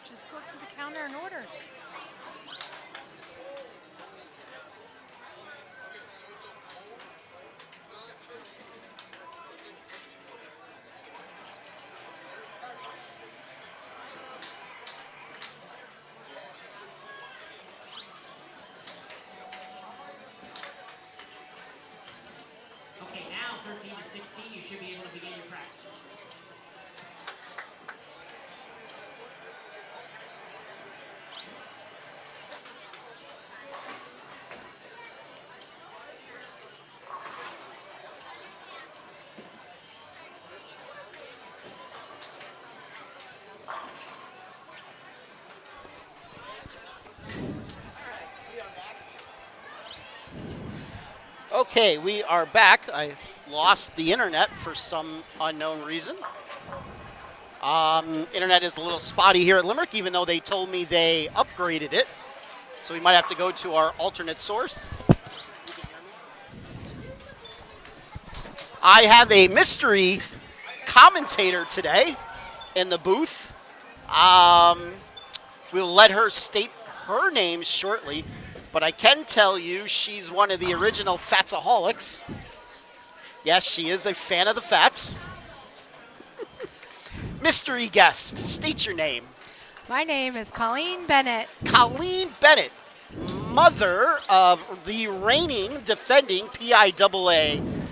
Just go up to the counter and order. Okay, now 13 to 16, you should be able to begin your practice. Okay, we are back. I lost the internet for some unknown reason. Internet is a little spotty here at Limerick, even though they told me they upgraded it. So we might have to go to our alternate source. I have a mystery commentator today in the booth. We'll let her state her name shortly, but I can tell you she's one of the original Fatsaholics. Yes, she is a fan of the Fats. Mystery guest, state your name. My name is Colleen Bennett. Colleen Bennett, mother of the reigning defending PIAA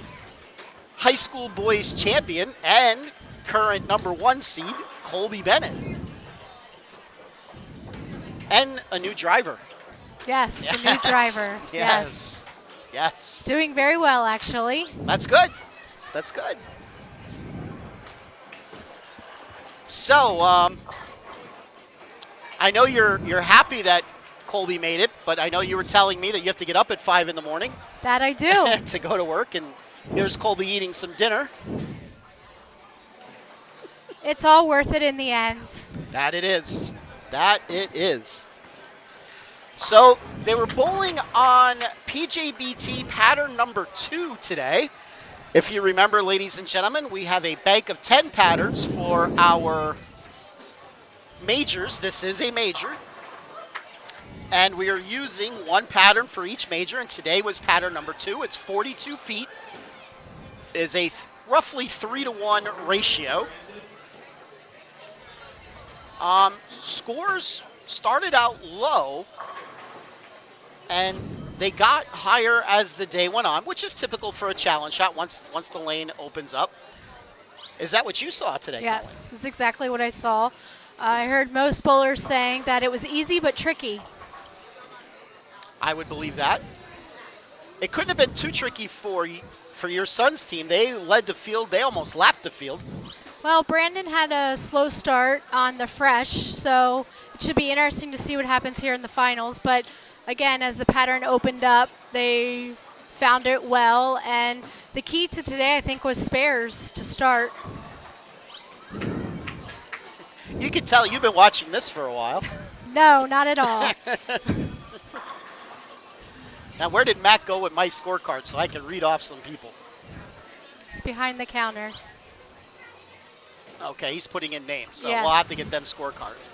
high school boys champion and current #1 seed, Colby Bennett. And a new driver. Yes, a new driver. Yes. Yes. Doing very well, actually. That's good. That's good. So, I know you're happy that Colby made it, but I know you were telling me that you have to get up at 5 in the morning That I do. to go to work, and here's Colby eating some dinner. It's all worth it in the end. That it is. That it is. So they were bowling on PJBT pattern number 2 today. If you remember, ladies and gentlemen, we have a bank of 10 patterns for our majors. This is a major. And we are using one pattern for each major, and today was pattern number 2. It's 42 feet. It is a roughly 3-to-1 ratio. Scores started out low, and they got higher as the day went on, which is typical for a challenge shot once the lane opens up. Is that what you saw today? Yes, Colin? that's exactly what I saw. I heard most bowlers saying that it was easy but tricky. I would believe that. It couldn't have been too tricky for your son's team. They led the field. They almost lapped the field. Well, Brandon had a slow start on the fresh, so it should be interesting to see what happens here in the finals. But again, as the pattern opened up, they found it well, and the key to today, I think, was spares to start. You can tell you've been watching this for a while. No, not at all. Now, where did Matt go with my scorecard so I can read off some people? It's behind the counter. Okay, he's putting in names, so Yes. we'll have to get them scorecards.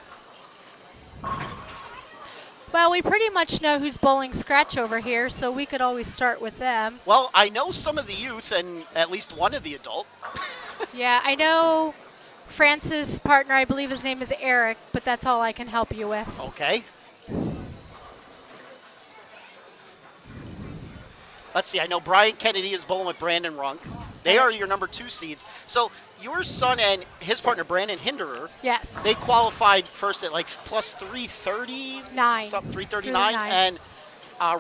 Well, we pretty much know who's bowling scratch over here, so we could always start with them. Well, I know some of the youth and at least one of the adult. Yeah, I know France's partner, I believe his name is Eric, but that's all I can help you with. Okay. Let's see, I know Brian Kennedy is bowling with Brandon Runk. They are your #2 seeds. So your son and his partner, Brandon Hinderer, Yes. they qualified first at like plus 330? 339. 339. And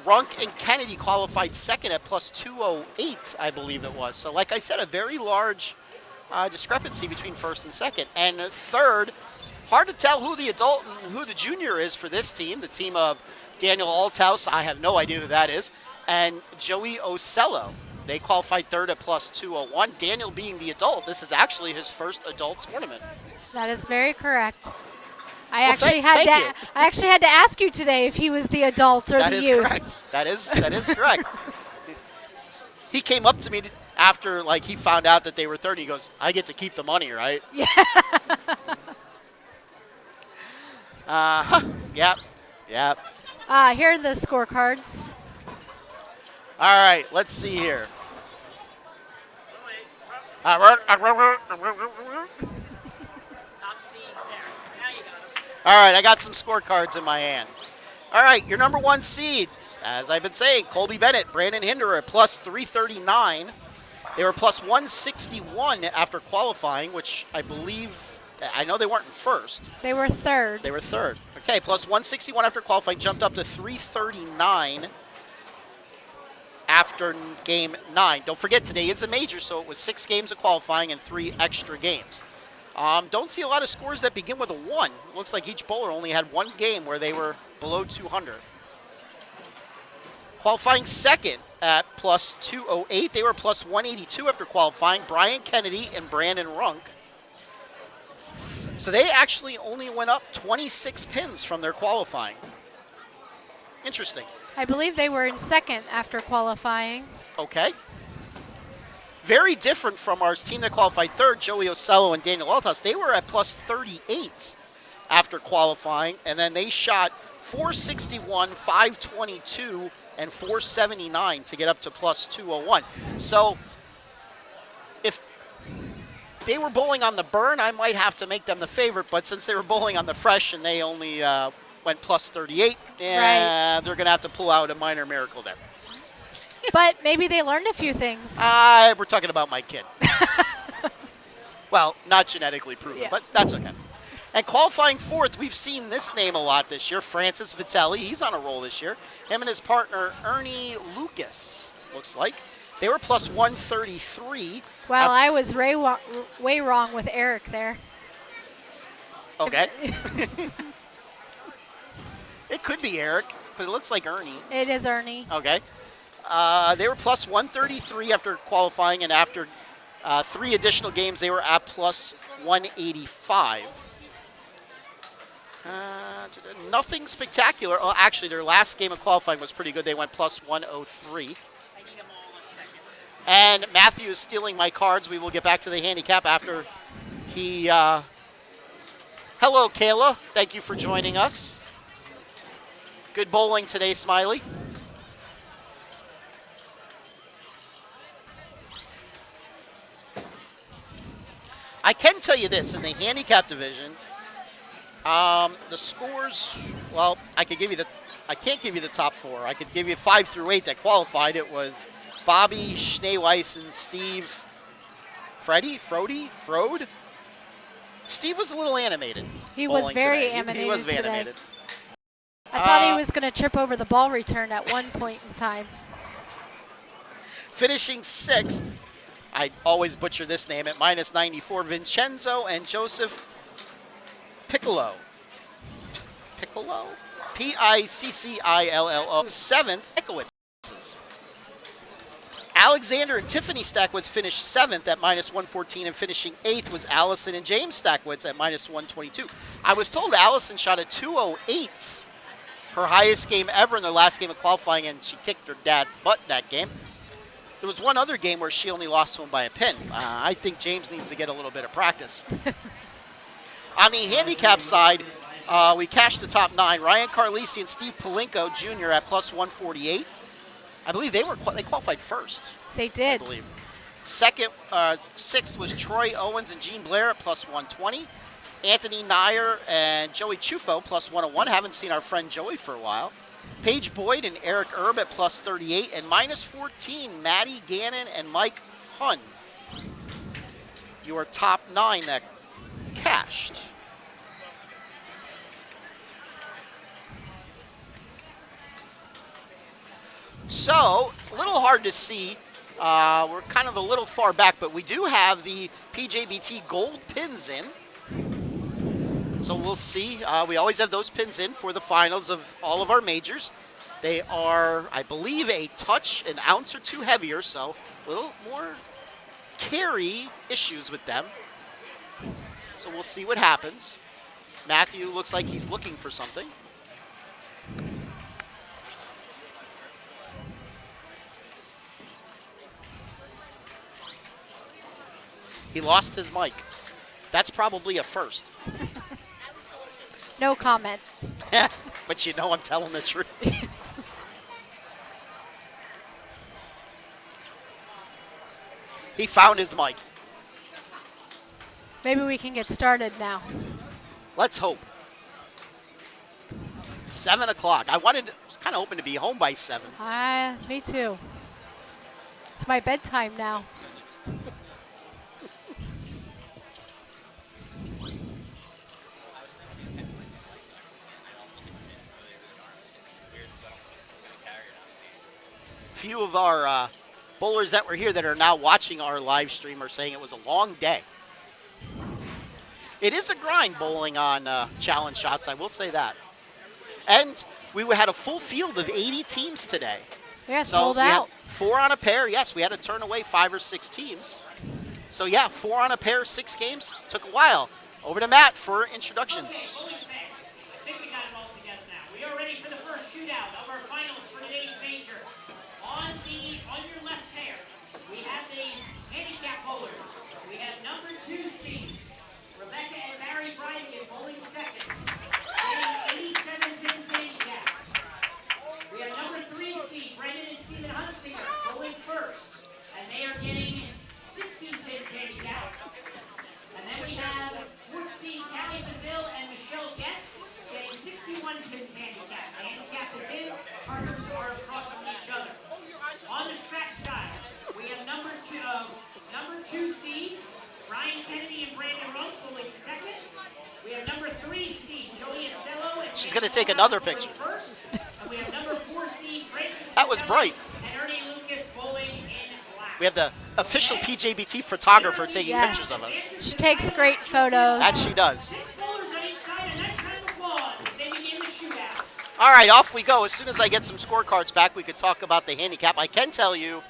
Runk and Kennedy qualified second at plus 208, I believe it was. So like I said, a very large discrepancy between first and second. And third, hard to tell who the adult and who the junior is for this team, the team of Daniel Althouse. I have no idea who that is. And Joey Ocello. They qualified third at plus 201. Daniel being the adult, this is actually his first adult tournament. That is very correct. I Well, actually thank had you. to. I actually had to ask you today if he was the adult or That the is youth. correct. That is correct. He came up to me after like he found out that they were 30. He goes, "I get to keep the money, right?" Yeah. Uh-huh. Yep. Yep. Here are the scorecards. All right, let's see here. Top seeds there. Now you got 'em. All right, I got some scorecards in my hand. All right, your number 1 seed, as I've been saying, Colby Bennett, Brandon Hinderer at plus 339. They were plus 161 after qualifying, which I know they weren't in first. They were third. They were third. Okay, plus 161 after qualifying, jumped up to 339 after game 9. Don't forget, today is a major, so it was 6 games of qualifying and 3 extra games. Don't see a lot of scores that begin with a 1. Looks like each bowler only had 1 game where they were below 200. Qualifying second at plus 208. They were plus 182 after qualifying. Brian Kennedy and Brandon Runk. So they actually only went up 26 pins from their qualifying. Interesting. I believe they were in second after qualifying. Okay. Very different from our team that qualified third, Joey Ocello and Daniel Altas. They were at plus 38 after qualifying, and then they shot 461, 522, and 479 to get up to plus 201. So if they were bowling on the burn, I might have to make them the favorite, but since they were bowling on the fresh and they only went plus 38, they're going to have to pull out a minor miracle there. But maybe they learned a few things. We're talking about my kid. Well, not genetically proven, Yeah. but that's okay. And qualifying fourth, we've seen this name a lot this year, Francis Vitelli. He's on a roll this year. Him and his partner, Ernie Lucas, looks like. They were plus 133. Well, I was way wrong with Eric there. Okay. It could be Eric, but it looks like Ernie. It is Ernie. Okay. They were plus 133 after qualifying, and after 3 additional games, they were at plus 185. Nothing spectacular. Oh, actually, their last game of qualifying was pretty good. They went plus 103. I need them all in second. And Matthew is stealing my cards. We will get back to the handicap after he... Hello, Kayla. Thank you for joining us. Good bowling today, Smiley. I can tell you this, in the handicap division, the scores, well, I can't give you the top 4. I could give you 5 through 8 that qualified. It was Bobby, Schneeweiss, Steve, Frode. Steve was a little animated. He was bowling very today. animated He was today. animated. I thought he was going to trip over the ball return at one point in time. Finishing 6th, I always butcher this name, at minus 94, Vincenzo and Joseph Piccolo. Piccolo? Piccillo. 7th, Nickowitz's. Alexander and Tiffany Stackwitz finished 7th at minus 114, and finishing 8th was Allison and James Stackwitz at minus 122. I was told Allison shot a 208, her highest game ever in the last game of qualifying, and she kicked her dad's butt that game. There was one other game where she only lost to him by a pin. I think James needs to get a little bit of practice. On the handicap side, we cashed the top 9. Ryan Carlisi and Steve Palinko Jr. at plus 148. I believe they qualified first. They I did. believe. 6th was Troy Owens and Gene Blair at plus 120. Anthony Nyer and Joey Chufo plus 101. Haven't seen our friend Joey for a while. Paige Boyd and Eric Erb at plus 38. And minus 14, Maddie Gannon and Mike Hun. Your top 9 that cashed. So, it's a little hard to see. We're kind of a little far back, but we do have the PJBT gold pins in. So we'll see. We always have those pins in for the finals of all of our majors. They are, I believe, an ounce or 2 heavier, so a little more carry issues with them. So we'll see what happens. Matthew looks like he's looking for something. He lost his mic. That's probably a first. No comment. But you know I'm telling the truth. He found his mic. Maybe we can get started now. Let's hope. 7 o'clock. I was kind of hoping to be home by 7. Me too. It's my bedtime now. Few of our bowlers that were here that are now watching our live stream are saying it was a long day. It is a grind bowling on challenge shots, I will say that. And we had a full field of 80 teams today. Yeah, So sold we had out. 4 on a pair. Yes, we had to turn away 5 or 6 teams. So yeah, 4 on a pair, 6 games. Took a while. Over to Matt for introductions. Okay, bowling fans, I think we got it all together now. We are ready for the first shootout of our finals for today's major. On your left pair, we have the handicap bowlers. We have number 2 seed, Rebecca and Barry Bryan bowling second, getting 87 pins handicap. We have number 3 seed, Brendan and Stephen Hunsinger bowling first, and they are getting 16 pins handicap. And then we have 4th seed, Callie Bazil and Michelle Guest getting 61 pins handicap. The handicap is in, partners are across from each other. On the scratch side, we have number 2 seed, Ryan Kennedy and Brandon Runk bowling second. We have number 3 seed, Joey Acello and She's going to take another bowling picture. first. And we have number 4 seed, Francis That was Magellan bright. and Ernie Lucas bowling in black. We have the official PJBT photographer taking Yes. pictures of us. She takes great photos. That she does. 6 bowlers on each side, a nice round of applause as they begin the shootout. All right, off we go. As soon as I get some scorecards back, we could talk about the handicap. I can tell you,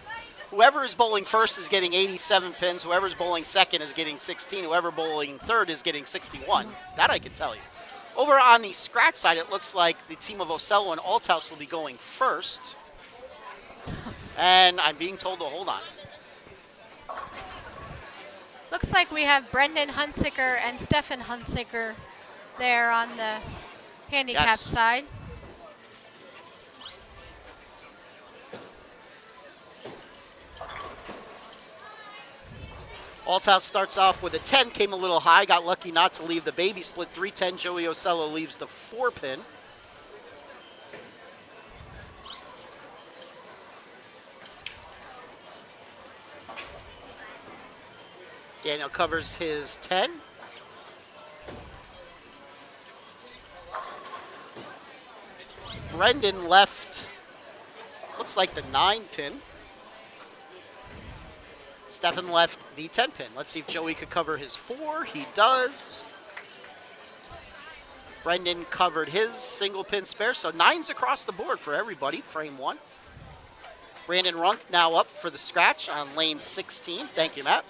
whoever is bowling first is getting 87 pins. Whoever's bowling second is getting 16. Whoever bowling third is getting 61. That I can tell you. Over on the scratch side, it looks like the team of Ocello and Althouse will be going first. And I'm being told to hold on. Looks like we have Brendan Hunsicker and Stefan Hunsicker there on the handicap Yes. side. Althouse starts off with a 10, came a little high, got lucky not to leave the baby split. 310, Joey Ocello leaves the 4 pin. Daniel covers his 10. Brendan left, looks like the 9 pin. Stefan left the 10 pin. Let's see if Joey could cover his 4. He does. Brendan covered his single pin spare. So 9s across the board for everybody, frame 1. Brandon Runk now up for the scratch on lane 16. Thank you, Matt.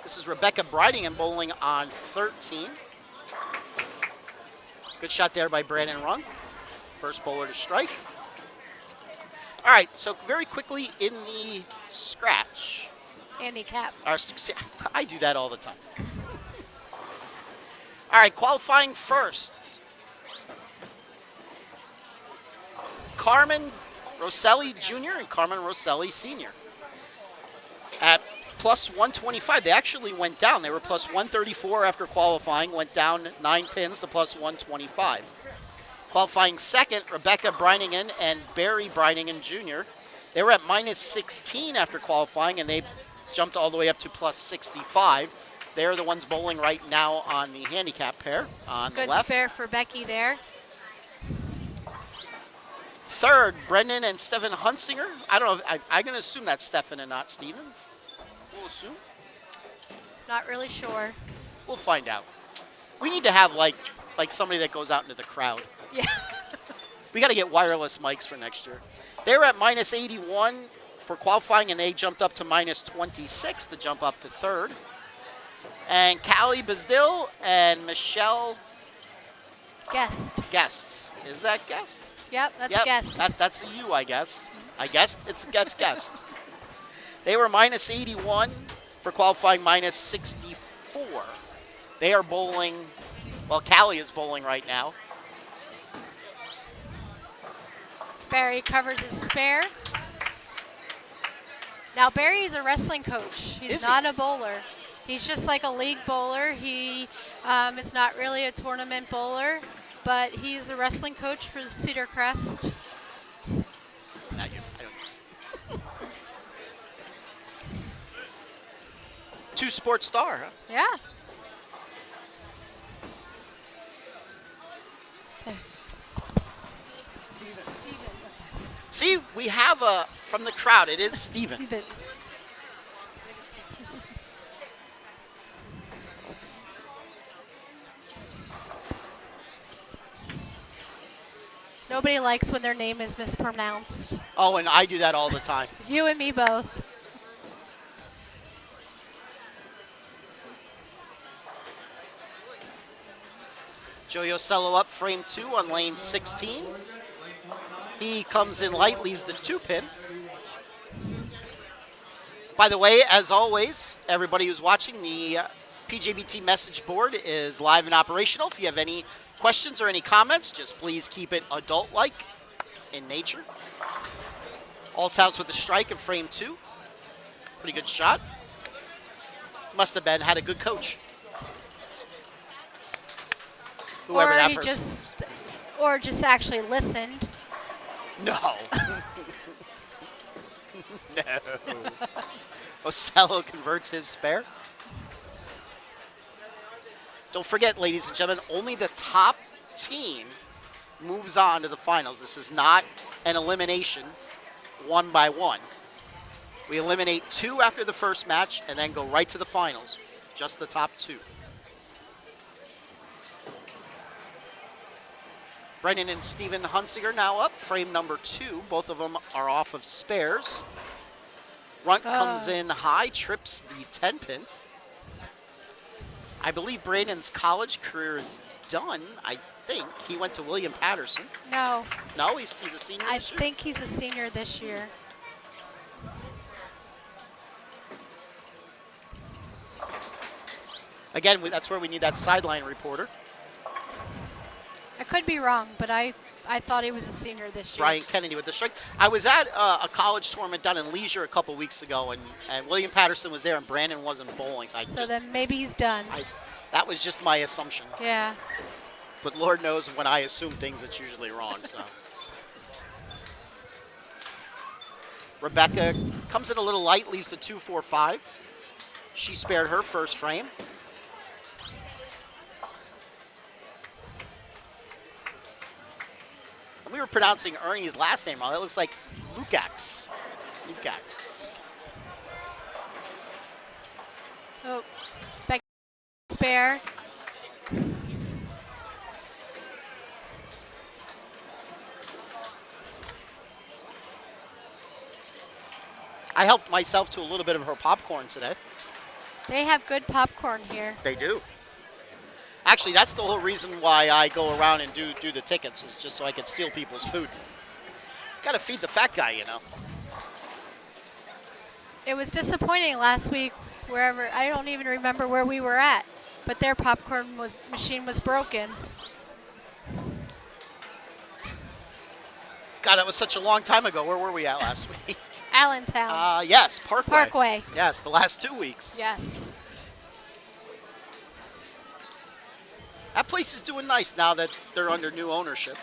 This is Rebecca Bridingham bowling on 13. Good shot there by Brandon Runk. First bowler to strike. All right, so very quickly in the scratch. Handicap. See, I do that all the time. All right, qualifying first. Carmen Rosselli Jr. and Carmen Rosselli Sr. At plus 125. They actually went down. They were plus 134 after qualifying, went down 9 pins to plus 125. Qualifying second, Rebecca Breiningen and Barry Breiningen Jr. They were at minus 16 after qualifying, and they jumped all the way up to plus 65. They're the ones bowling right now on the handicap pair on the Good left. spare for Becky there. Third, Brendan and Stefan Hunsinger. I don't know. I'm going to assume that's Stefan and not Steven. We'll assume. Not really sure. We'll find out. We need to have like somebody that goes out into the crowd. Yeah. We got to get wireless mics for next year. They were at minus 81 for qualifying, and they jumped up to minus 26 to jump up to third. And Callie Bazdil and Michelle Guest. Guest. Is that Guest? Yep, that's Yep, Guest. That's a you, I guess. I guess it's Guest. They were minus 81 for qualifying, minus 64. They are bowling, well, Callie is bowling right now. Barry covers his spare. Now, Barry is a wrestling coach. He's Is he? not a bowler. He's just like a league bowler. He is not really a tournament bowler, but he's a wrestling coach for Cedar Crest. Not you. I don't. Two sports star, huh? Yeah. There. See, we have a, from the crowd, it is Steven. Steven. Nobody likes when their name is mispronounced. Oh, and I do that all the time. You and me both. Joe Yosello up frame 2 on lane 16. He comes in light, leaves the 2-pin. By the way, as always, everybody who's watching, the PJBT message board is live and operational. If you have any questions or any comments, just please keep it adult-like in nature. Althouse with the strike in frame 2. Pretty good shot. Must have been, had a good coach. Whoever Or that he person. just actually listened. No. No. Ocello converts his spare. Don't forget, ladies and gentlemen, only the top team moves on to the finals. This is not an elimination one by one. We eliminate 2 after the first match and then go right to the finals. Just the top 2. Brendan and Steven Hunsiger now up, frame number 2. Both of them are off of spares. Runt comes in high, trips the 10-pin. I believe Braden's college career is done, I think. He went to William Patterson. No, No, he's a senior I this year? think he's a senior this year. Again, that's where we need that sideline reporter. I could be wrong, but I thought he was a senior this year. Brian Kennedy with the strike. I was at a college tournament down in Leisure a couple weeks ago, and William Patterson was there, and Brandon wasn't bowling. So then maybe he's done. That was just my assumption. Yeah. But Lord knows when I assume things, it's usually wrong. So Rebecca comes in a little light, leaves the 2-4-5. She spared her first frame. We were pronouncing Ernie's last name wrong. That looks like Lukacs. Lukacs. Oh, back spare. I helped myself to a little bit of her popcorn today. They have good popcorn here. They do. Actually, that's the whole reason why I go around and do the tickets, is just so I can steal people's food. Got to feed the fat guy, you know. It was disappointing last week wherever, I don't even remember where we were at, but their popcorn machine was broken. God, that was such a long time ago. Where were we at last week? Allentown. Yes, Parkway. Parkway. Yes, the last 2 weeks. Yes. That place is doing nice now that they're under new ownership.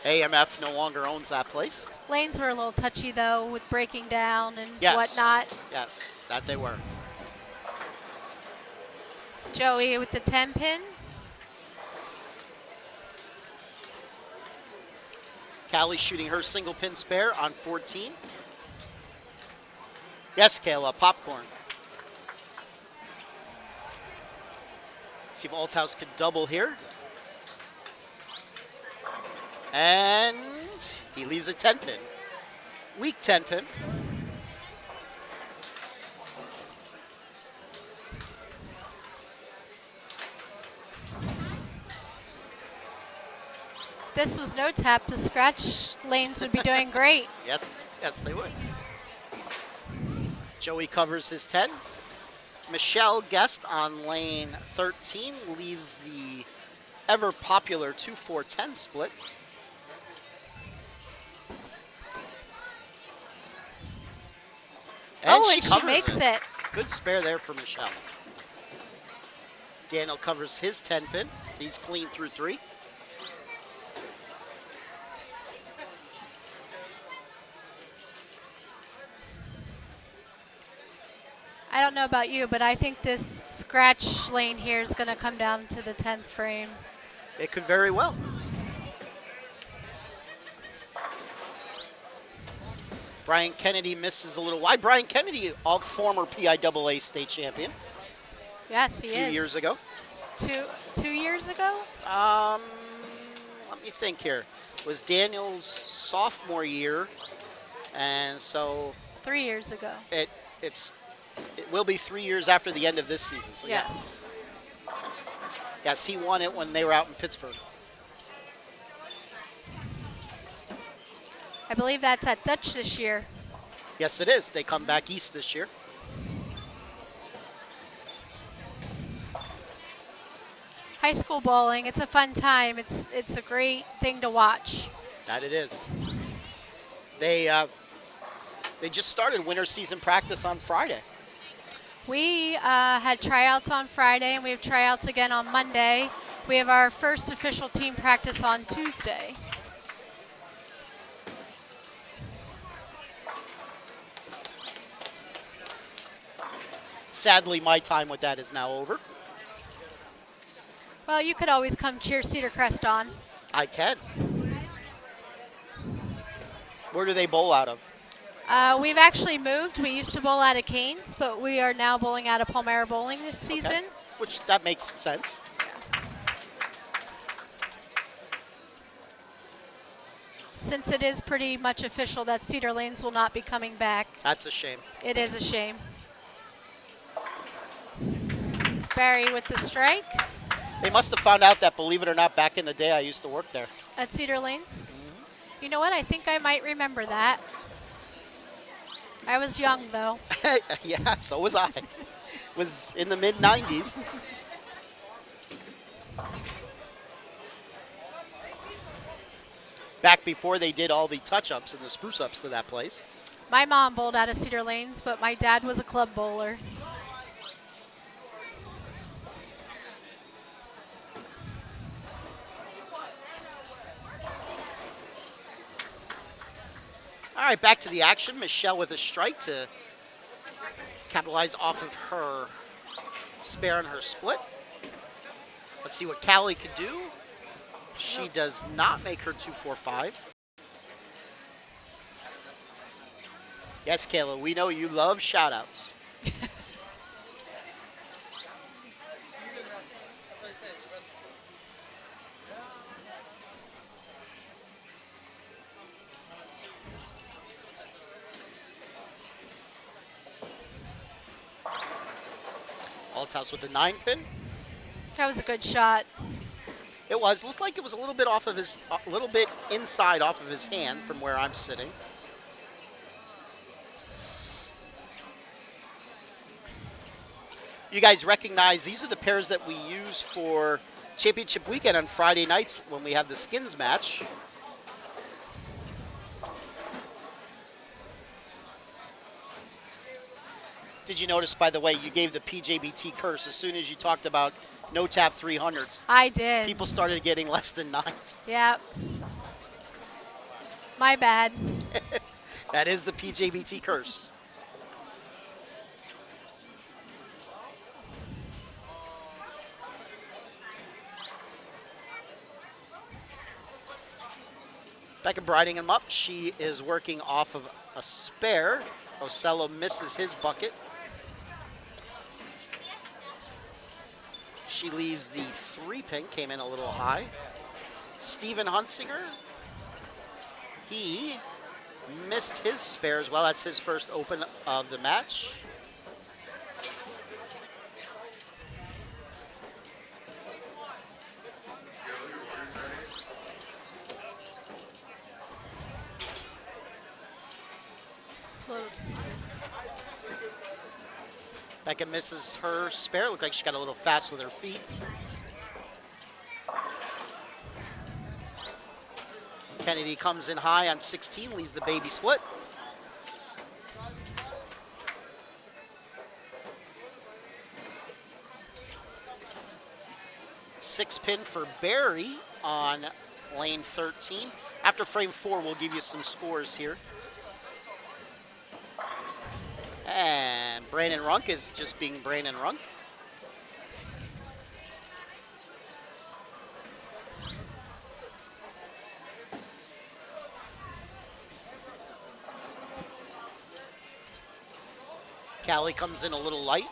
AMF no longer owns that place. Lanes were a little touchy though with breaking down and Yes. whatnot. Yes, that they were. Joey with the 10-pin. Callie shooting her single pin spare on 14. Yes, Kayla, popcorn. See if Althouse could double here. And he leaves a 10-pin. Weak 10-pin. This was no tap. The scratch lanes would be doing great. Yes, yes, they would. Joey covers his 10. Michelle Guest on lane 13 leaves the ever popular 2-4-10 split. And she covers makes it. Good spare there for Michelle. Daniel covers his 10 pin. So he's clean through 3. I don't know about you, but I think this scratch lane here is going to come down to the 10th frame. It could very well. Brian Kennedy misses a little wide. Brian Kennedy, all former PIAA state champion. Yes, he is. A few years ago. 2 years ago? Let me think here. It was Daniel's sophomore year, and so 3 years ago. it will be 3 years after the end of this season. So Yes. Yes, he won it when they were out in Pittsburgh. I believe that's at Dutch this year. Yes, it is. They come back east this year. High school bowling, it's a fun time. It's a great thing to watch. That it is. They just started winter season practice on Friday. We had tryouts on Friday, and we have tryouts again on Monday. We have our first official team practice on Tuesday. Sadly, my time with that is now over. Well, you could always come cheer Cedar Crest on. I can. Where do they bowl out of? We've actually moved. We used to bowl out of Canes, but we are now bowling out of Palmyra Bowling this season. Okay. Which, that makes sense. Since it is pretty much official that Cedar Lanes will not be coming back. That's a shame. It is a shame. Barry with the strike. They must have found out that, believe it or not, back in the day I used to work there. At Cedar Lanes? You know what? I think I might remember that. I was young, though. Yeah, so was I. Was in the mid-90s. Back before they did all the touch-ups and the spruce-ups to that place. My mom bowled out of Cedar Lanes, but my dad was a club bowler. All right, back to the action. Michelle with a strike to capitalize off of her spare on her split. Let's see what Callie could do. She does not make her 2-4-5. Yes, Kayla, we know you love shout-outs. Althouse with the 9 pin. That was a good shot. It was. Looked like it was a little bit off of his, a little bit inside off of his hand from where I'm sitting. You guys recognize these are the pairs that we use for championship weekend on Friday nights when we have the skins match. Did you notice, by the way, you gave the PJBT curse as soon as you talked about no tap 300s. I did. People started getting less than 9s. Yep. My bad. That is the PJBT curse. Becca briding him up. She is working off of a spare. Ocello misses his bucket. She leaves the 3 pin, came in a little high. Steven Hunsinger, he missed his spare as well. That's his first open of the match. Becca misses her spare. Looked like she got a little fast with her feet. Kennedy comes in high on 16, leaves the baby split. Six pin for Barry on lane 13. After frame 4, we'll give you some scores here. And Brandon Runk is just being Brandon Runk. Callie comes in a little light.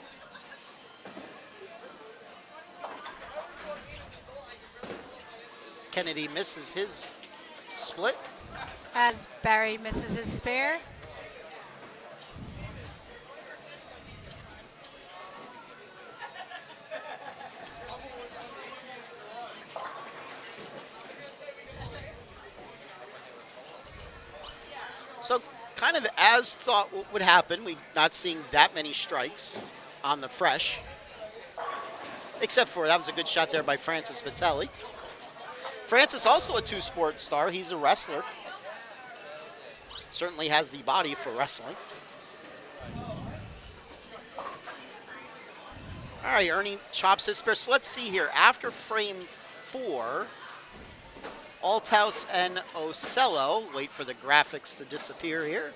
Kennedy misses his split. As Barry misses his spare. So kind of as thought would happen, we're not seeing that many strikes on the fresh. Except for that was a good shot there by Francis Vitelli. Francis also a two-sport star. He's a wrestler. Certainly has the body for wrestling. All right, Ernie chops his spare. So let's see here. After frame 4, Althouse and Ocello. Wait for the graphics to disappear here.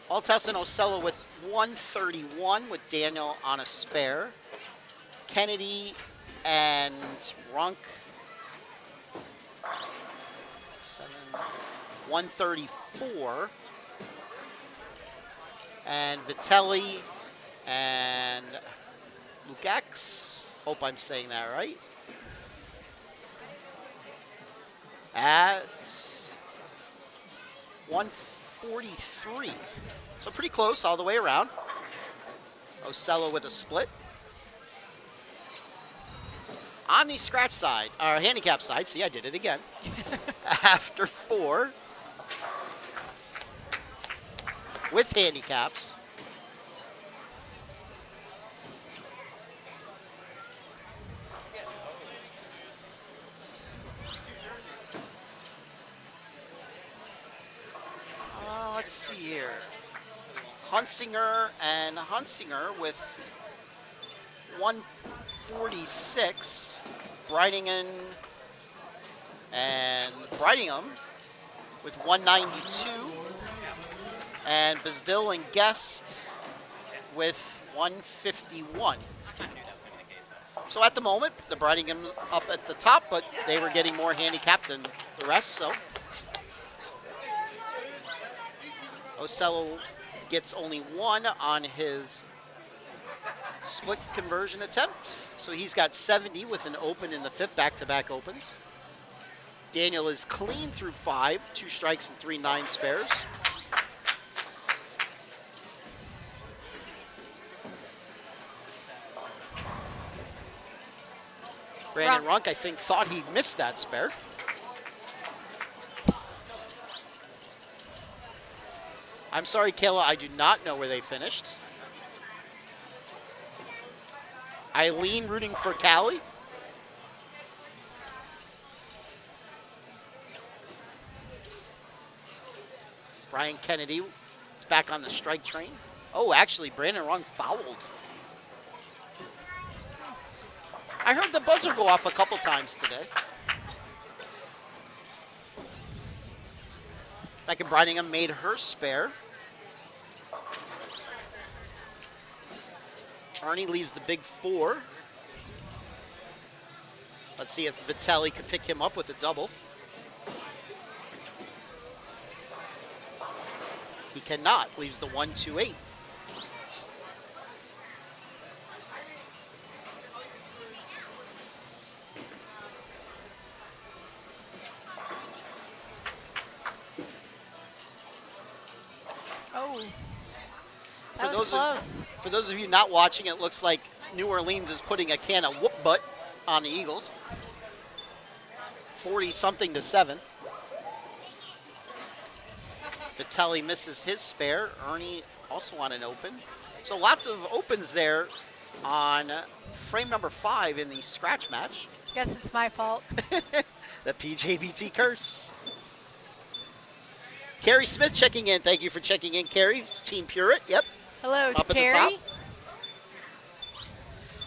Althouse and Ocello with 131 with Daniel on a spare. Kennedy and Runk 134. And Vitelli and Lukacs, hope I'm saying that right, at 143. So pretty close all the way around. Ocello with a split. On the scratch side, or handicap side, see, I did it again. After 4, with handicaps, let's see here. Hunsinger and Hunsinger with 146. Breiningen and Breitingham with 192. And Basdil and Guest with 151. So at the moment, the Breitingham's up at the top, but they were getting more handicapped than the rest, so. Ocello gets only 1 on his split conversion attempt. So he's got 70 with an open in the 5th, back-to-back opens. Daniel is clean through 5, 2 strikes and 3 9 spares. Brandon Runk, I think, thought he missed that spare. I'm sorry, Kayla, I do not know where they finished. Eileen rooting for Callie. Brian Kennedy is back on the strike train. Oh, actually, Brandon Runk fouled. I heard the buzzer go off a couple times today. Becca Breitingham made her spare. Arnie leaves the big 4. Let's see if Vitelli could pick him up with a double. He cannot. Leaves the 1-2-8. Oh, that was close. For those of you not watching, it looks like New Orleans is putting a can of whoop butt on the Eagles. 40-something to 7. Vitelli misses his spare. Ernie also on an open. So lots of opens there on frame number 5 in the scratch match. Guess it's my fault. The PJBT curse. Carrie Smith checking in. Thank you for checking in, Carrie. Team Purett, yep. Hello to Up at the Carrie. top.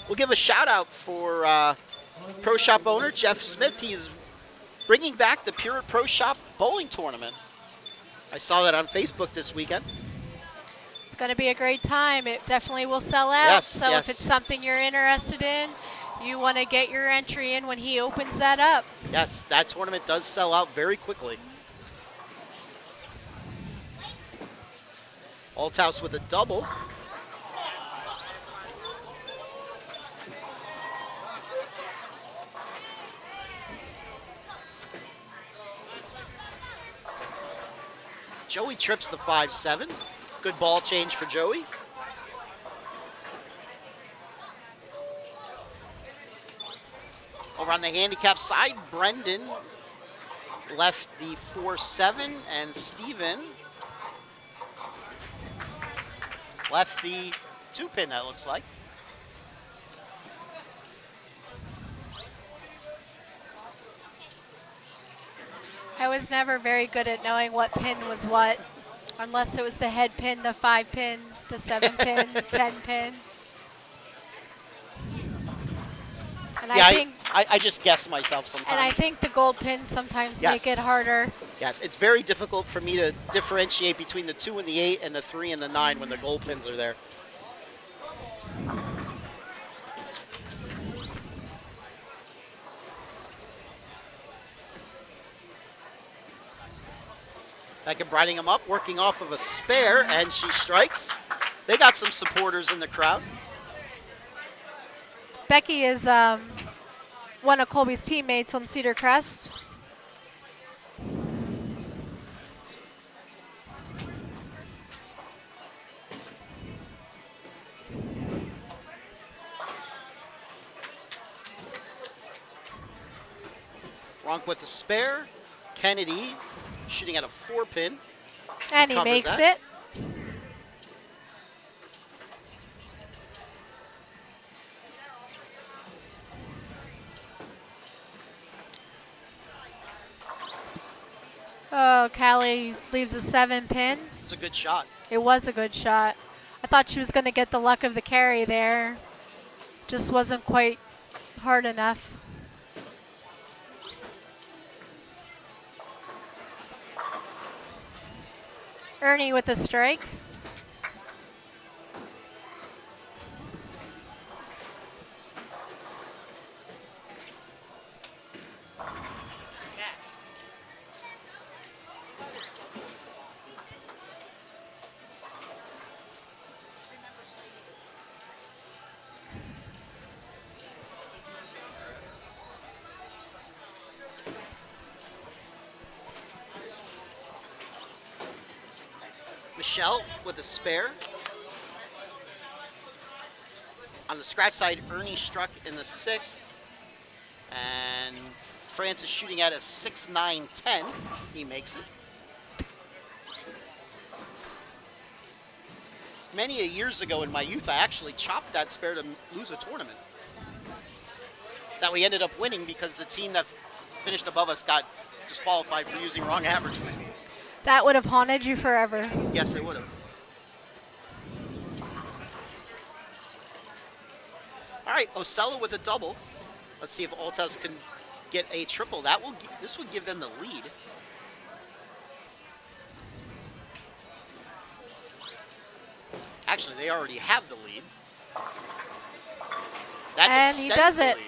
We'll give a shout out for Pro Shop owner Jeff Smith. He's bringing back the Purett Pro Shop bowling tournament. I saw that on Facebook this weekend. It's going to be a great time. It definitely will sell out. Yes, so yes. if it's something you're interested in, you want to get your entry in when he opens that up. Yes, that tournament does sell out very quickly. Althouse with a double. Joey trips the 5-7. Good ball change for Joey. Over on the handicap side, Brendan left the 4-7, and Steven left the 2-pin, that looks like. I was never very good at knowing what pin was what, unless it was the head pin, the 5-pin, the 7-pin, the 10-pin. And Yeah, I just guess myself sometimes. and I think the gold pins sometimes make it harder. Yes, it's very difficult for me to differentiate between the 2 and the 8 and the 3 and the 9 when the gold pins are there. Becca briding him up, working off of a spare, and she strikes. They got some supporters in the crowd. Becky is one of Colby's teammates on Cedar Crest. Ronk with the spare. Kennedy shooting at a 4-pin. And he Covers makes that. it. Oh, Callie leaves a 7-pin. It's a good shot. It was a good shot. I thought she was going to get the luck of the carry there. Just wasn't quite hard enough. Ernie with a strike. Michelle with a spare. On the scratch side, Ernie struck in the 6th. And Francis shooting at a 6-9-10. He makes it. Many a years ago in my youth, I actually chopped that spare to lose a tournament that we ended up winning because the team that finished above us got disqualified for using wrong averages. That would have haunted you forever. Yes, it would have. All right, Osella with a double. Let's see if Althouse can get a triple. This would give them the lead. Actually, they already have the lead. That And he extends does the it. lead.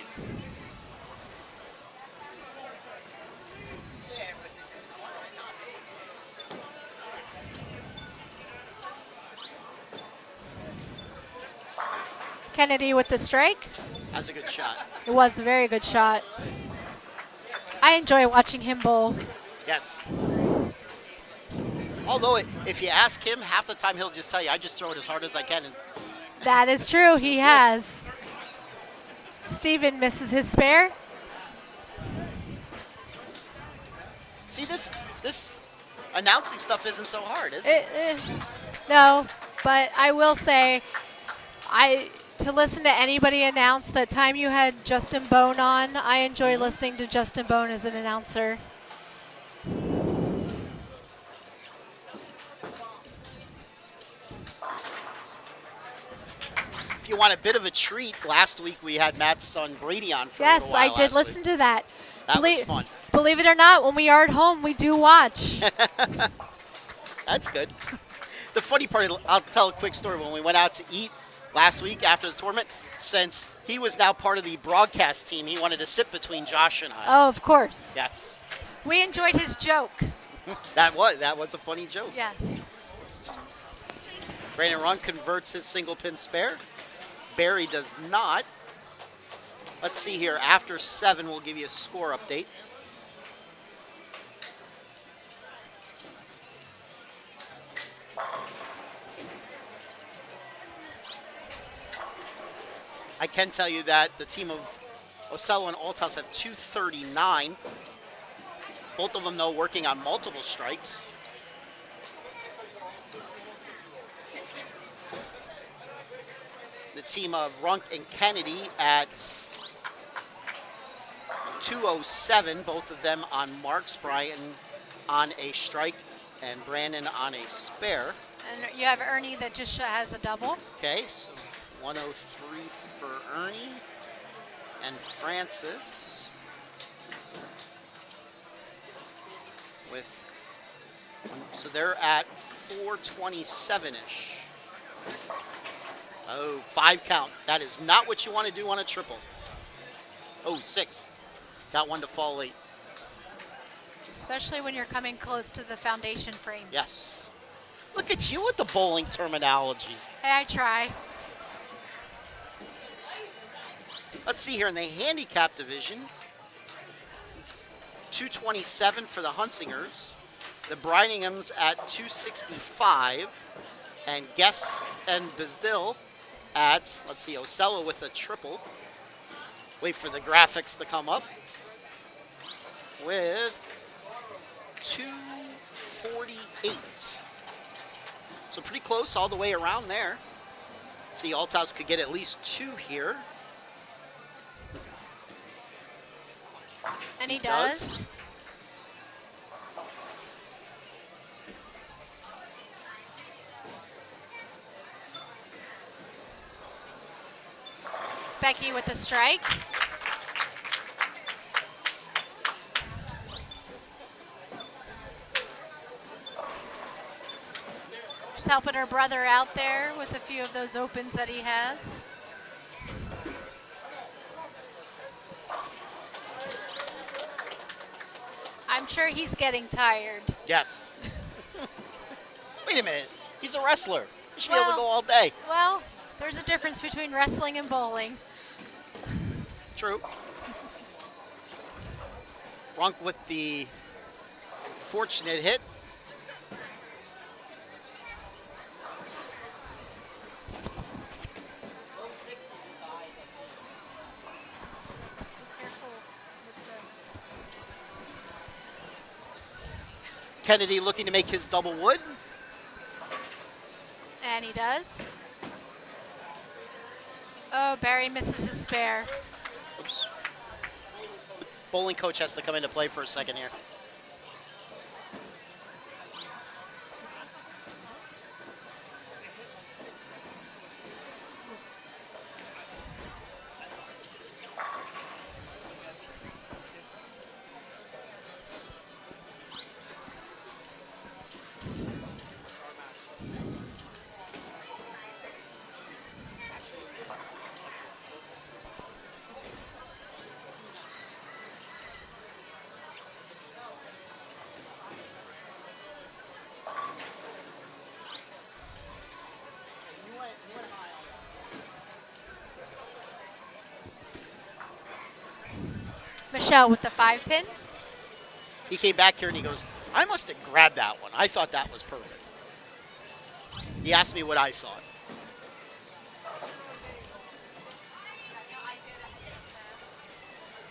Kennedy with the strike. That's a good shot. It was a very good shot. I enjoy watching him bowl. Yes. Although, if you ask him, half the time he'll just tell you, I just throw it as hard as I can. And That is true, he has. Steven misses his spare. see, this Announcing stuff isn't so hard, is it? No, but I will say, to listen to anybody announce that time you had Justin Bone on, I enjoy listening to Justin Bone as an announcer. If you want a bit of a treat, last week we had Matt's son Brady on for a Yes, little while I did last listen week. to that. That was fun. Believe it or not, when we are at home, we do watch. That's good. The funny part, I'll tell a quick story. When we went out to eat last week after the tournament, since he was now part of the broadcast team, he wanted to sit between Josh and I. Oh, of course. Yes. We enjoyed his joke. That was a funny joke. Yes. Brandon Run converts his single pin spare. Barry does not. Let's see here. After 7, we'll give you a score update. I can tell you that the team of Ocello and Althouse have 239. Both of them, though, working on multiple strikes. The team of Runk and Kennedy at 207, both of them on marks. Brian on a strike and Brandon on a spare. And you have Ernie that just has a double. Okay, so 103 for Ernie and Francis with, so they're at 427-ish. Oh, 5 count. That is not what you want to do on a triple. Oh, 6. Got one to fall late. Especially when you're coming close to the foundation frame. Yes. Look at you with the bowling terminology. Hey, I try. Let's see here in the handicap division. 227 for the Hunsingers. The Brininghams at 265. And Guest and Bizdil at, let's see, Ocello with a triple. Wait for the graphics to come up. With 248. So pretty close all the way around there. Let's see, Althouse could get at least 2 here. And he does. Becky with the strike. Just helping her brother out there with a few of those opens that he has. I'm sure he's getting tired. Yes. Wait a minute. He's a wrestler. He should be able to go all day. Well, there's a difference between wrestling and bowling. True. Runk with the fortunate hit. Kennedy looking to make his double wood. And he does. Oh, Barry misses his spare. Oops. Bowling coach has to come into play for a second here. Michelle with the 5-pin. He came back here and he goes, I must have grabbed that one. I thought that was perfect. He asked me what I thought.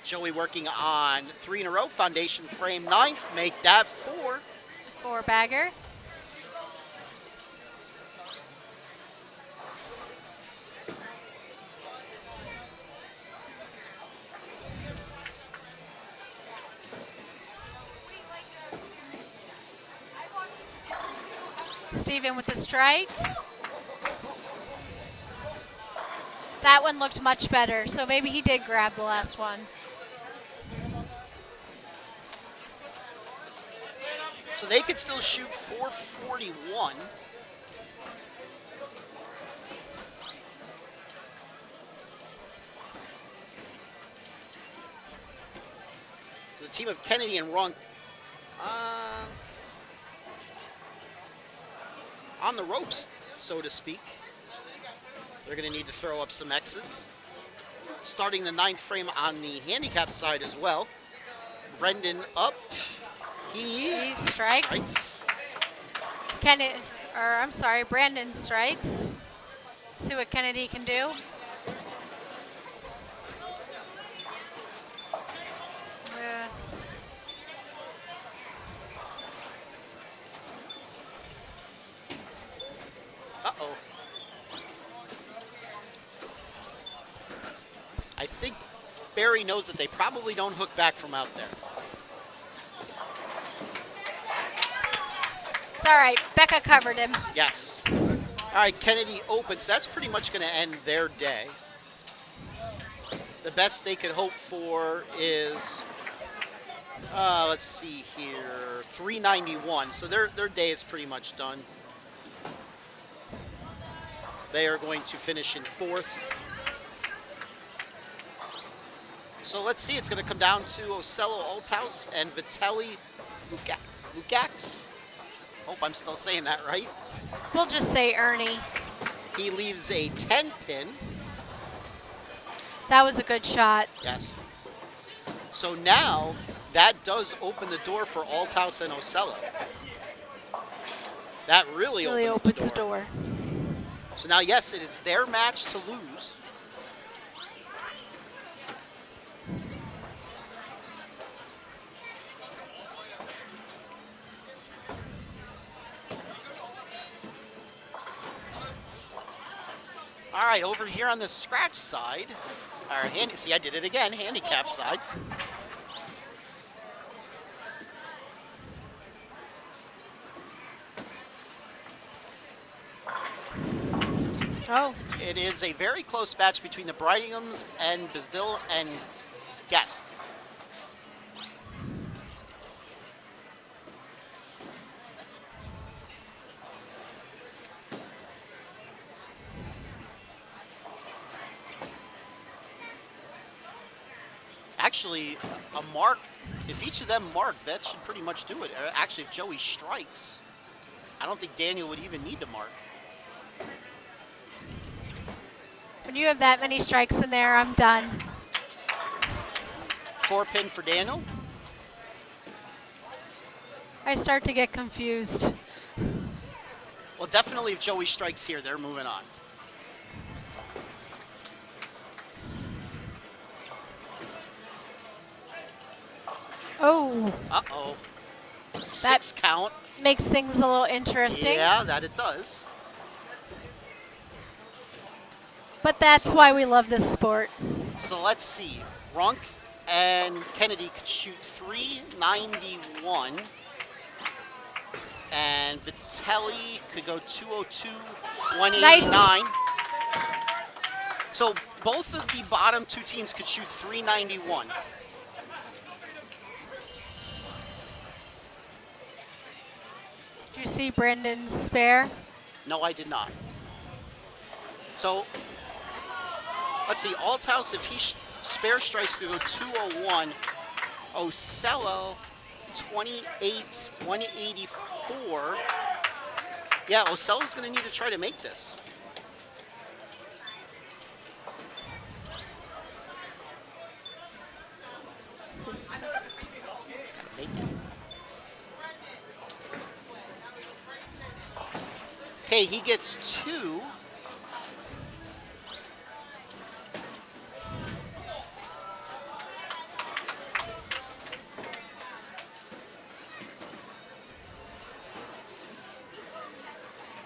Joey working on 3 in a row. Foundation frame 9th. Make that 4. for Bagger. Steven with the strike. That one looked much better, so maybe he did grab the last one. So they could still shoot 441. So the team of Kennedy and Runk on the ropes, so to speak. They're going to need to throw up some X's. Starting the 9th frame on the handicap side as well. Brendan up. He strikes. Brandon strikes. See what Kennedy can do. Uh-oh. I think Barry knows that they probably don't hook back from out there. It's all right. Becca covered him. Yes. All right, Kennedy opens. That's pretty much going to end their day. The best they could hope for is, let's see here, 391. So their day is pretty much done. They are going to finish in 4th. So let's see. It's going to come down to Ocello Althouse and Vitelli Lukacs. Hope I'm still saying that right. We'll just say Ernie. He leaves a 10 pin. That was a good shot. Yes. So now that does open the door for Althouse and Ocello. That really opens the door. So now, yes, it is their match to lose. All right, over here on the scratch side, see, I did it again, handicap side. Oh. It is a very close match between the Bridinghams and Bizdil and Guest. Actually, a mark, if each of them mark, that should pretty much do it. Actually, if Joey strikes, I don't think Daniel would even need to mark. When you have that many strikes in there, I'm done. 4 pin for Daniel. I start to get confused. Well, definitely if Joey strikes here, they're moving on. Oh. Uh-oh. 6 count. Makes things a little interesting. Yeah, that it does. But that's why we love this sport. So let's see. Runk and Kennedy could shoot 391. And Vitelli could go 202, 189. Nice. So both of the bottom 2 teams could shoot 391. Did you see Brendan's spare? No, I did not. So let's see. Althouse, if he spare strikes, could go 201. Ocello, 28, 184. Yeah, Ocello's going to need to try to make this. He's got to make it. Okay, he gets 2.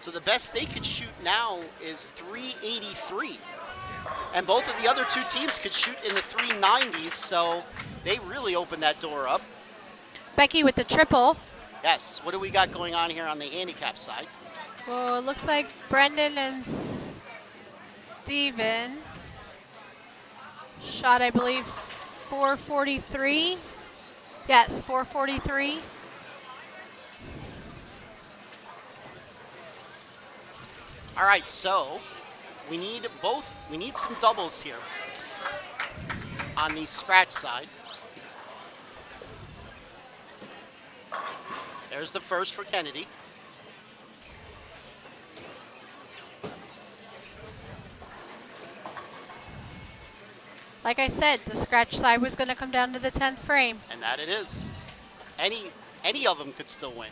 So the best they could shoot now is 383. And both of the other two teams could shoot in the 390s, so they really opened that door up. Becky with the triple. Yes, what do we got going on here on the handicap side? Well, it looks like Brendan and Steven shot, I believe, 443. Yes, 443. All right, so we need some doubles here on the scratch side. There's the first for Kennedy. Like I said, the scratch side was going to come down to the 10th frame. And that it is. Any of them could still win.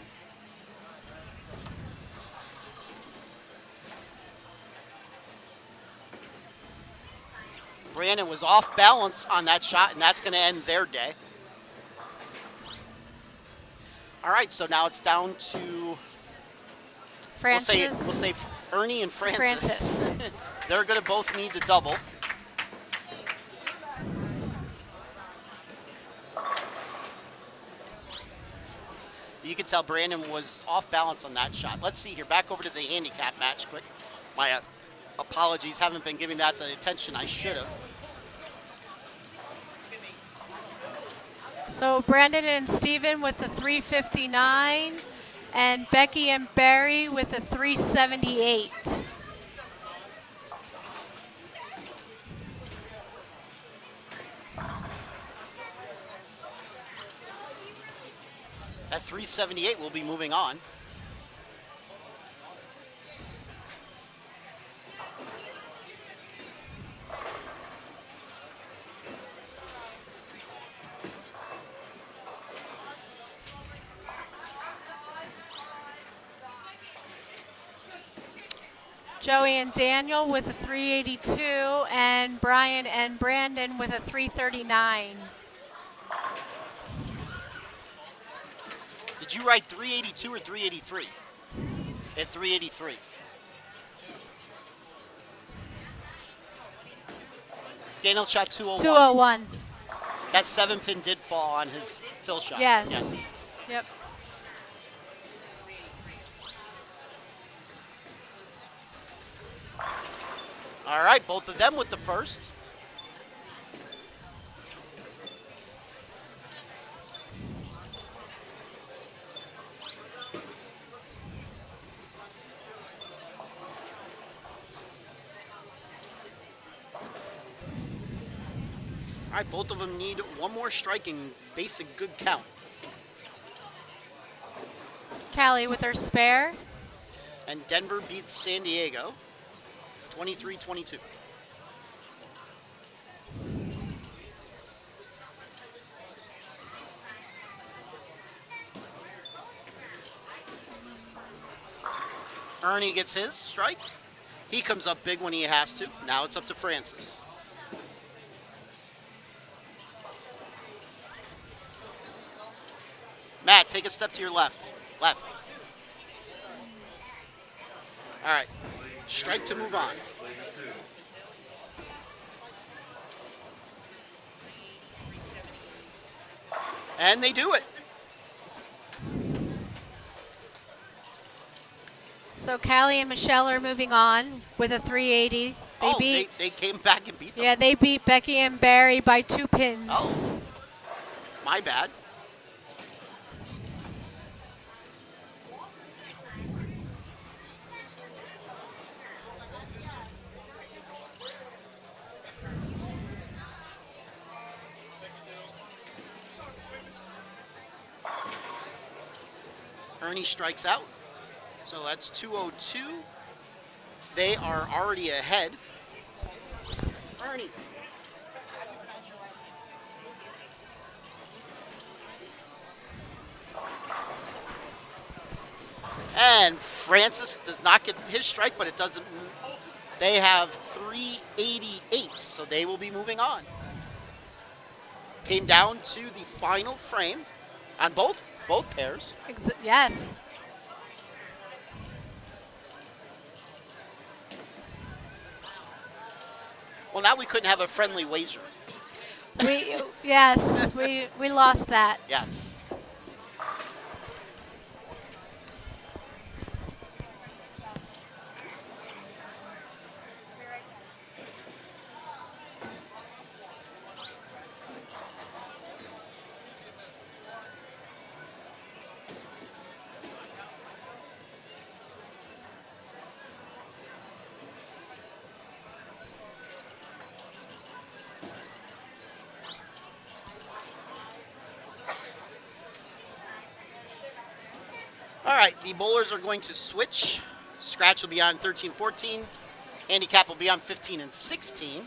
Brandon was off balance on that shot, and that's going to end their day. All right, so now it's down to Francis. We'll say Ernie and Francis. They're going to both need to double. You can tell Brandon was off balance on that shot. Let's see here. Back over to the handicap match quick. My apologies, haven't been giving that the attention I should have. So Brandon and Steven with the 359, and Becky and Barry with a 378. At 378, we'll be moving on. Joey and Daniel with a 382, and Brian and Brandon with a 339. Did you write 382 or 383? At 383. Daniel shot 201. 201. That 7-pin did fall on his fill shot. Yes. Yep. All right, both of them with the first. All right, both of them need one more striking basic good count. Callie with her spare. And Denver beats San Diego, 23-22. Ernie gets his strike. He comes up big when he has to. Now it's up to Francis. Matt, take a step to your left. Left. All right. Strike to move on. And they do it. So Callie and Michelle are moving on with a 380. They came back and beat them. Yeah, they beat Becky and Barry by 2 pins. Oh, my bad. Ernie strikes out. So that's 202. They are already ahead. Ernie. And Francis does not get his strike, but it doesn't. They have 388, so they will be moving on. Came down to the final frame on both pairs. Yes. Well, now we couldn't have a friendly wager. Yes, we lost that. Yes. All right, the bowlers are going to switch. Scratch will be on 13-14. Handicap will be on 15 and 16.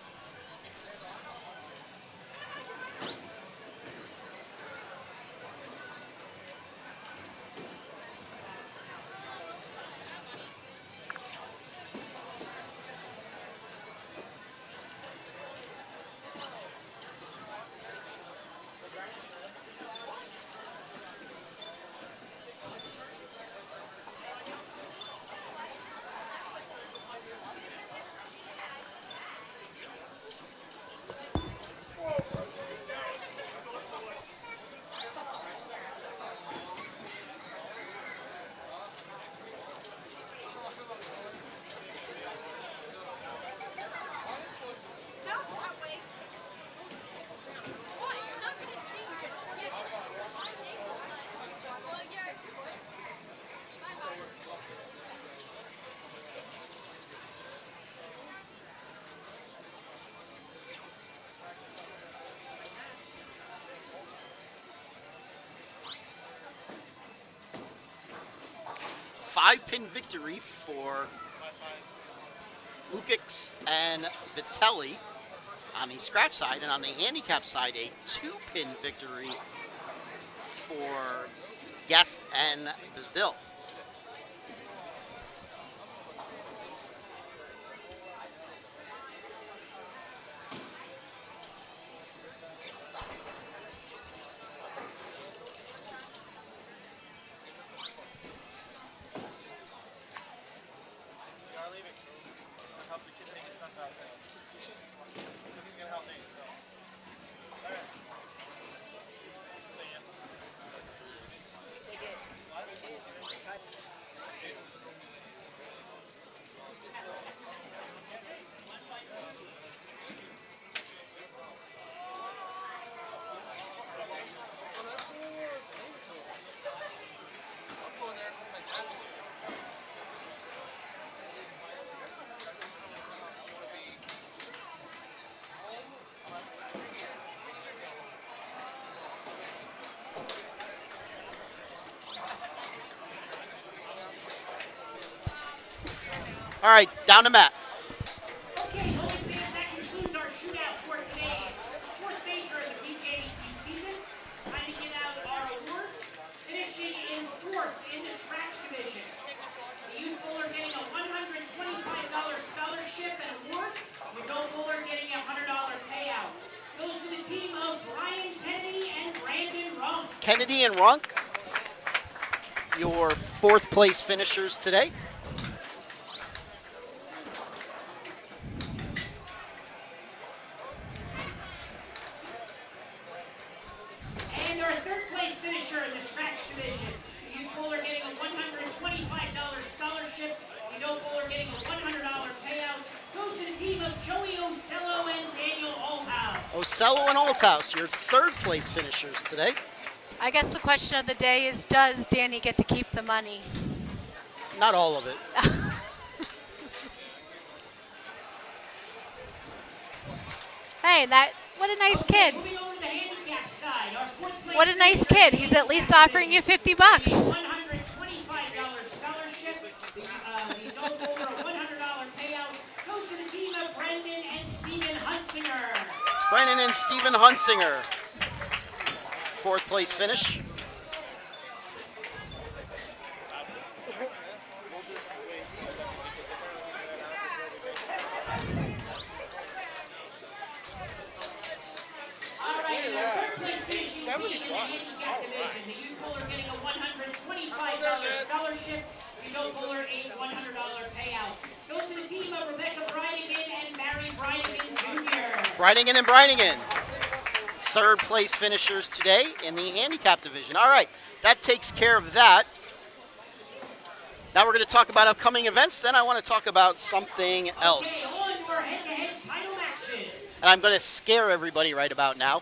Five-pin victory for Lukic and Vitelli on the scratch side, and on the handicap side, a two-pin victory for Guest and Bizdil. All right, down to Matt. Okay, Holy fans, that concludes our shootout for today's fourth major of the PJBT season. Time to give out our awards. Finishing in fourth in the scratch division. The youth bowler getting a $125 scholarship and award. The adult bowler getting a $100 payout. Goes to the team of Brian Kennedy and Brandon Runk. Kennedy and Runk, your fourth place finishers today. And our third place finisher in the scratch division. The youth bowler getting a $125 scholarship. The adult bowler getting a $100 payout. Goes to the team of Joey Ocello and Daniel Althouse. Ocello and Althouse, your third place finishers today. I guess the question of the day is, does Danny get to keep the money? Not all of it. Hey, what a nice kid. Moving over to the handicap side, our fourth place What a nice finisher kid. in He's the at least handicap offering you division, $50 bucks. $125 scholarship. The adult bowler a $100 payout. Goes to the team of Brendan and Steven Hunsinger. Brennan and Steven Hunsinger, fourth place finish. All right, and our third place finishing team in the handicap division. The youth bowler getting a $125 scholarship. The adult bowler a $100 payout. Goes to the team of Rebecca Bridegan and Mary Bridegan Jr. Briningen and Briningen. Third place finishers today in the handicap division. All right, that takes care of that. Now we're going to talk about upcoming events. Then I want to talk about something else. Okay, on for head-to-head title matches. And I'm going to scare everybody right about now.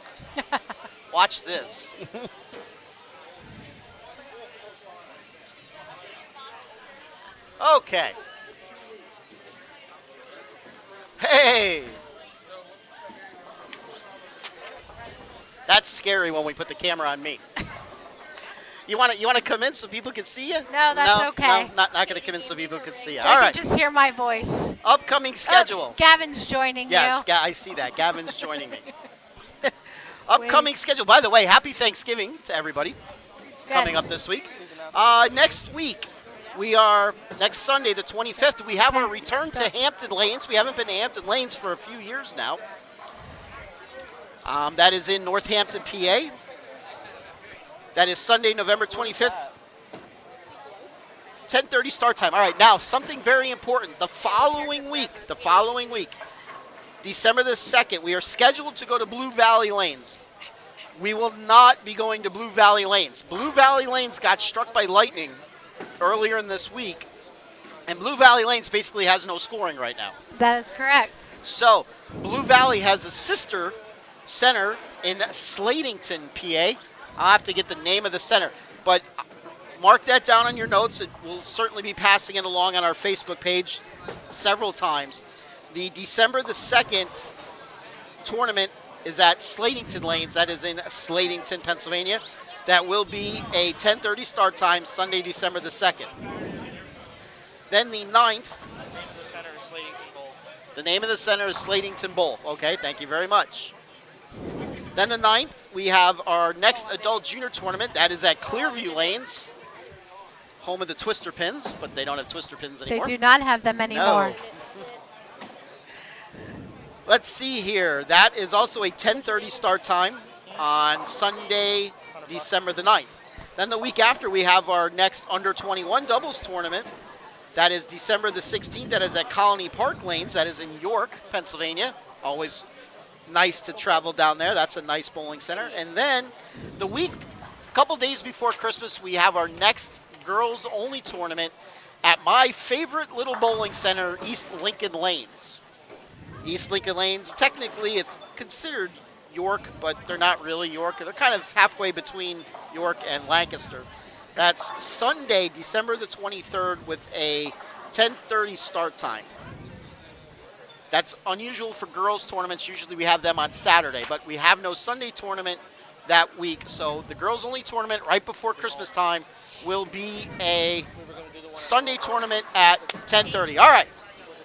Watch this. Okay. Hey. That's scary when we put the camera on me. You want to come in so people can see you? No, that's okay. No, not going to come in so people can see you. I All can right. just hear my voice. Upcoming schedule. Oh, Gavin's joining Yes, you. I see that. Gavin's joining me. Upcoming schedule. By the way, happy Thanksgiving to everybody coming up this week. Next week, next Sunday, the 25th, we have our return to Hampton Lanes. We haven't been to Hampton Lanes for a few years now. That is in Northampton, PA. That is Sunday, November 25th, 10:30 start time. All right, now something very important. The following week, December the 2nd, we are scheduled to go to Blue Valley Lanes. We will not be going to Blue Valley Lanes. Blue Valley Lanes got struck by lightning earlier in this week, and Blue Valley Lanes basically has no scoring right now. That is correct. So Blue Valley has a sister center in Slatington, PA. I'll have to get the name of the center, but mark that down on your notes. It will certainly be passing it along on our Facebook page several times. The December the 2nd tournament is at Slatington Lanes. That is in Slatington, Pennsylvania. That will be a 10:30 start time, Sunday, December the 2nd. Then the 9th. The name of the center is Slatington Bowl. Okay, thank you very much. Then the 9th, we have our next adult junior tournament. That is at Clearview Lanes, home of the Twister Pins, but they don't have Twister Pins anymore. They do not have them anymore. No. Let's see here. That is also a 10:30 start time on Sunday, December the 9th. Then the week after, we have our next under 21 doubles tournament. That is December the 16th. That is at Colony Park Lanes. That is in York, Pennsylvania. Always nice to travel down there. That's a nice bowling center. And then the week, a couple days before Christmas, we have our next girls-only tournament at my favorite little bowling center, East Lincoln Lanes. East Lincoln Lanes, technically it's considered York, but they're not really York. They're kind of halfway between York and Lancaster. That's Sunday, December the 23rd with a 10:30 start time. That's unusual for girls tournaments. Usually we have them on Saturday, but we have no Sunday tournament that week. So the girls only tournament right before Christmas time will be a Sunday tournament at 10:30. All right,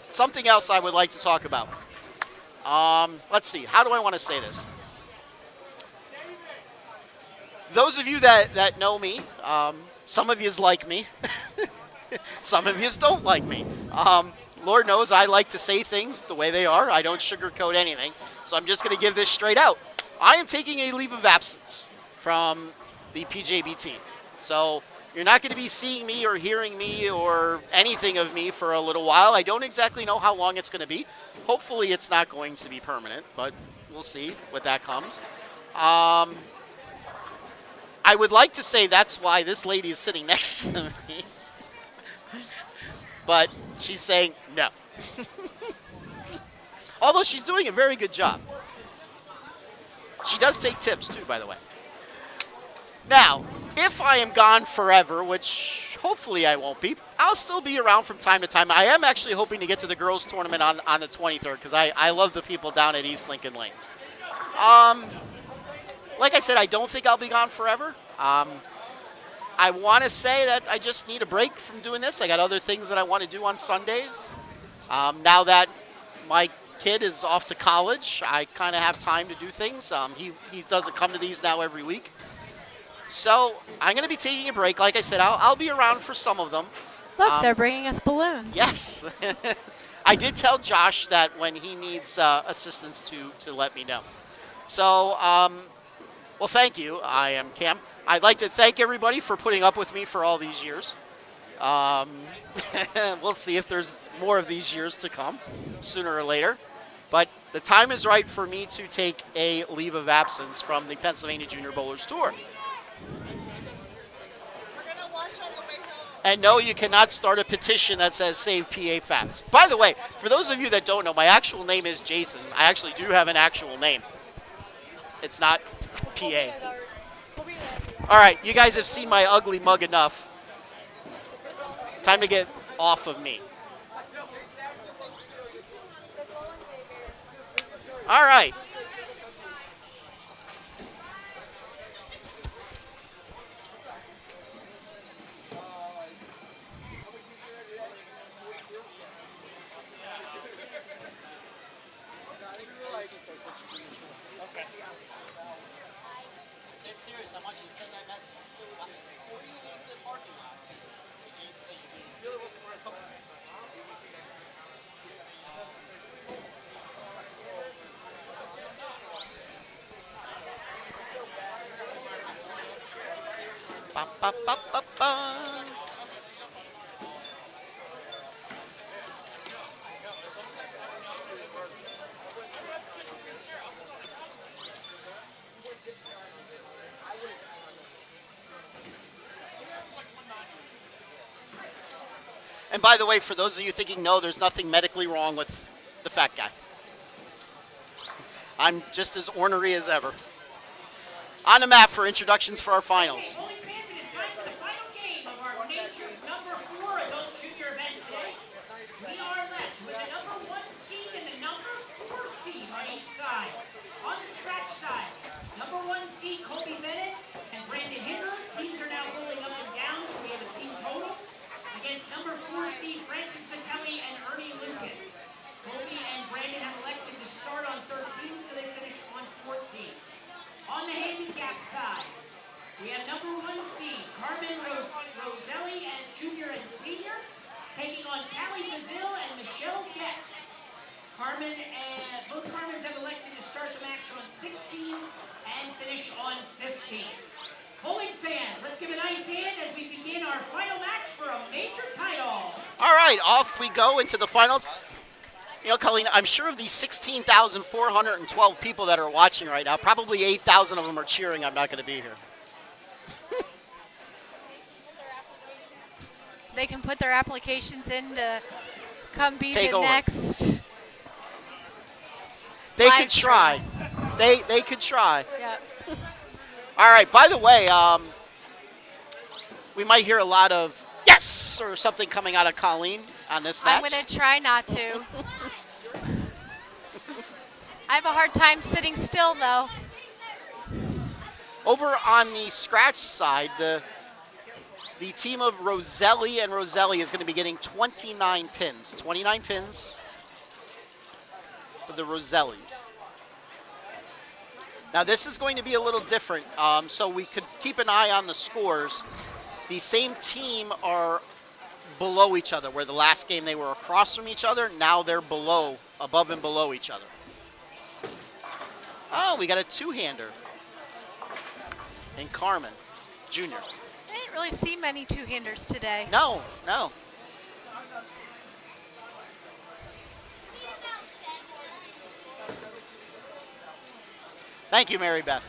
something else I would like to talk about. Let's see, how do I want to say this? Those of you that know me, some of yous like me, some of yous don't like me. Lord knows I like to say things the way they are. I don't sugarcoat anything. So I'm just going to give this straight out. I am taking a leave of absence from the PJBT. So you're not going to be seeing me or hearing me or anything of me for a little while. I don't exactly know how long it's going to be. Hopefully it's not going to be permanent, but we'll see what that comes. I would like to say that's why this lady is sitting next to me. But she's saying no. Although she's doing a very good job. She does take tips too, by the way. Now, if I am gone forever, which hopefully I won't be, I'll still be around from time to time. I am actually hoping to get to the girls' tournament on the 23rd because I love the people down at East Lincoln Lanes. Like I said, I don't think I'll be gone forever. I want to say that I just need a break from doing this. I got other things that I want to do on Sundays. Now that my kid is off to college, I kind of have time to do things. He doesn't come to these now every week. So I'm going to be taking a break. Like I said, I'll be around for some of them. Look, they're bringing us balloons. Yes. I did tell Josh that when he needs assistance to let me know. So, well, thank you. I am Cam. I'd like to thank everybody for putting up with me for all these years. We'll see if there's more of these years to come, sooner or later. But the time is right for me to take a leave of absence from the Pennsylvania Junior Bowlers Tour. And no, you cannot start a petition that says Save PA Fats. By the way, for those of you that don't know, my actual name is Jason. I actually do have an actual name. It's not PA. All right, you guys have seen my ugly mug enough. Time to get off of me. All right. Get serious. I want you to send that message. Before you leave the parking lot, Jason said you'll be ba, ba, ba, ba, ba. And by the way, for those of you thinking, no, there's nothing medically wrong with the fat guy. I'm just as ornery as ever. On the map for introductions for our finals. Holy fans, it is time for the final game of our major number 4 adult junior event today. We are left with the number 1 seed and the number 4 seed on each side. On the scratch side, number 1 seed Colby Bennett and Brandon Hinder. Teams are now rolling up and down, so we have a team total. Against number 4 seed Francis Vitelli and Ernie Lucas. Colby and Brandon have elected to start on 13, so they finish on 14. On the handicap side, we have number 1 seed Carmen Roselli and junior and senior taking on Callie Bazil and Michelle Guest. Both Carmens have elected to start the match on 16 and finish on 15. Bowling fans, let's give a nice hand as we begin our final match for a major title. All right, off we go into the finals. You know, Colleen, I'm sure of these 16,412 people that are watching right now, probably 8,000 of them are cheering I'm not going to be here. They can put their applications in to come be Take the over. next. They live could try. They could try. Yeah. All right, by the way, we might hear a lot of yes or something coming out of Colleen on this match. I'm going to try not to. I have a hard time sitting still, though. Over on the scratch side, the team of Roselli and Roselli is going to be getting 29 pins. 29 pins for the Rosellis. Now this is going to be a little different, so we could keep an eye on the scores. The same team are below each other, where the last game they were across from each other, now they're above and below each other. Oh, we got a two-hander in Carmen Jr. I didn't really see many two-handers today. No. Thank you, Mary Beth.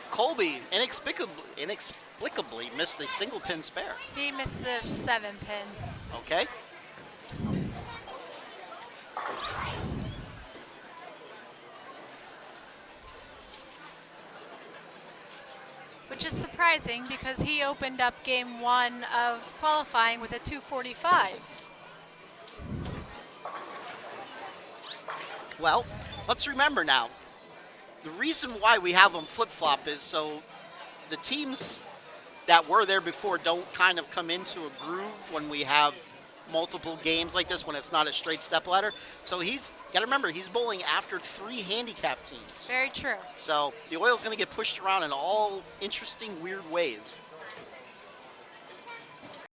Colby inexplicably missed a single pin spare. He missed the 7-pin. Okay. Which is surprising because he opened up game 1 of qualifying with a 245. Well, let's remember now, the reason why we have them flip-flop is so the teams that were there before don't kind of come into a groove when we have multiple games like this, when it's not a straight step ladder. So he's got to remember, he's bowling after 3 handicap teams. Very true. So the oil's going to get pushed around in all interesting, weird ways.